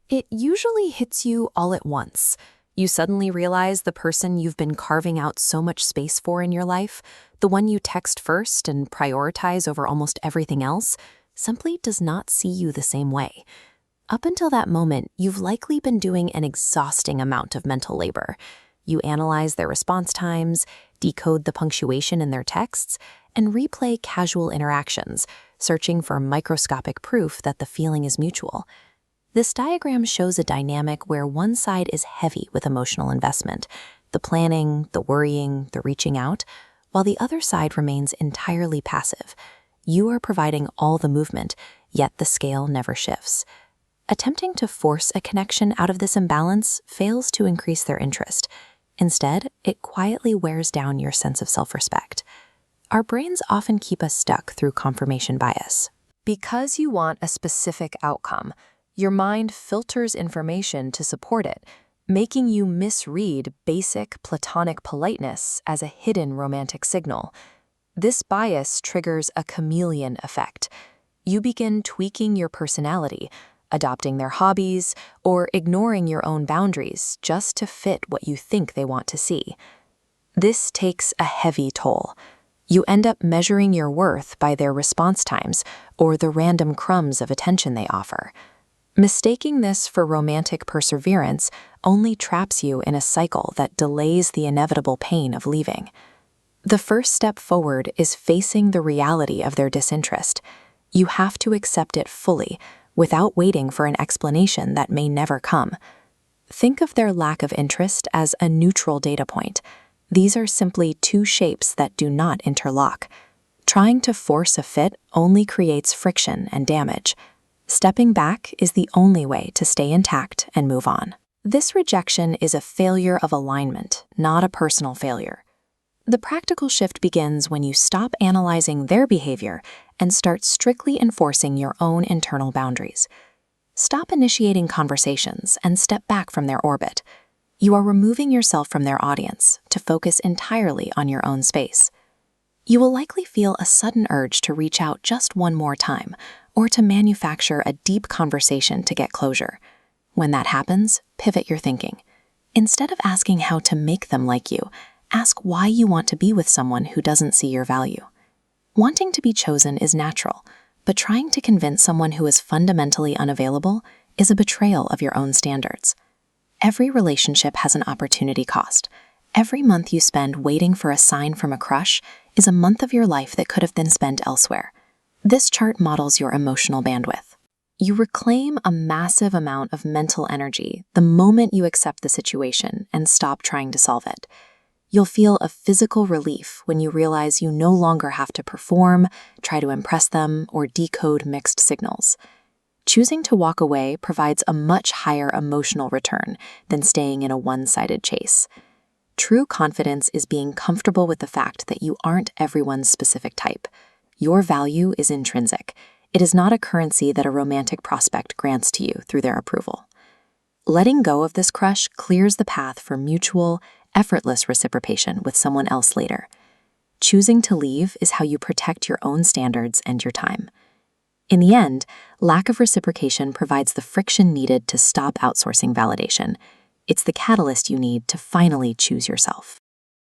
It usually hits you all at once. You suddenly realize the person you've been carving out so much space for in your life, the one you text first and prioritize over almost everything else, simply does not see you the same way. Up until that moment, you've likely been doing an exhausting amount of mental labor. You analyze their response times, decode the punctuation in their texts, and replay casual interactions, searching for microscopic proof that the feeling is mutual. This diagram shows a dynamic where one side is heavy with emotional investment, the planning, the worrying, the reaching out, while the other side remains entirely passive. You are providing all the movement, yet the scale never shifts. Attempting to force a connection out of this imbalance fails to increase their interest. Instead, it quietly wears down your sense of self-respect. Our brains often keep us stuck through confirmation bias. Because you want a specific outcome, your mind filters information to support it, making you misread basic platonic politeness as a hidden romantic signal. This bias triggers a chameleon effect. You begin tweaking your personality, adopting their hobbies, or ignoring your own boundaries just to fit what you think they want to see. This takes a heavy toll. You end up measuring your worth by their response times or the random crumbs of attention they offer. Mistaking this for romantic perseverance only traps you in a cycle that delays the inevitable pain of leaving. The first step forward is facing the reality of their disinterest. You have to accept it fully, without waiting for an explanation that may never come. Think of their lack of interest as a neutral data point. These are simply two shapes that do not interlock. Trying to force a fit only creates friction and damage. Stepping back is the only way to stay intact and move on. This rejection is a failure of alignment, not a personal failure. The practical shift begins when you stop analyzing their behavior and start strictly enforcing your own internal boundaries. Stop initiating conversations and step back from their orbit. You are removing yourself from their audience to focus entirely on your own space. You will likely feel a sudden urge to reach out just one more time, or to manufacture a deep conversation to get closure. When that happens, pivot your thinking. Instead of asking how to make them like you, ask why you want to be with someone who doesn't see your value. Wanting to be chosen is natural, but trying to convince someone who is fundamentally unavailable is a betrayal of your own standards. Every relationship has an opportunity cost. Every month you spend waiting for a sign from a crush is a month of your life that could have been spent elsewhere. This chart models your emotional bandwidth. You reclaim a massive amount of mental energy the moment you accept the situation and stop trying to solve it. You'll feel a physical relief when you realize you no longer have to perform, try to impress them, or decode mixed signals. Choosing to walk away provides a much higher emotional return than staying in a one-sided chase. True confidence is being comfortable with the fact that you aren't everyone's specific type. Your value is intrinsic. It is not a currency that a romantic prospect grants to you through their approval. Letting go of this crush clears the path for mutual, effortless reciprocation with someone else later. Choosing to leave is how you protect your own standards and your time. In the end, lack of reciprocation provides the friction needed to stop outsourcing validation. It's the catalyst you need to finally choose yourself.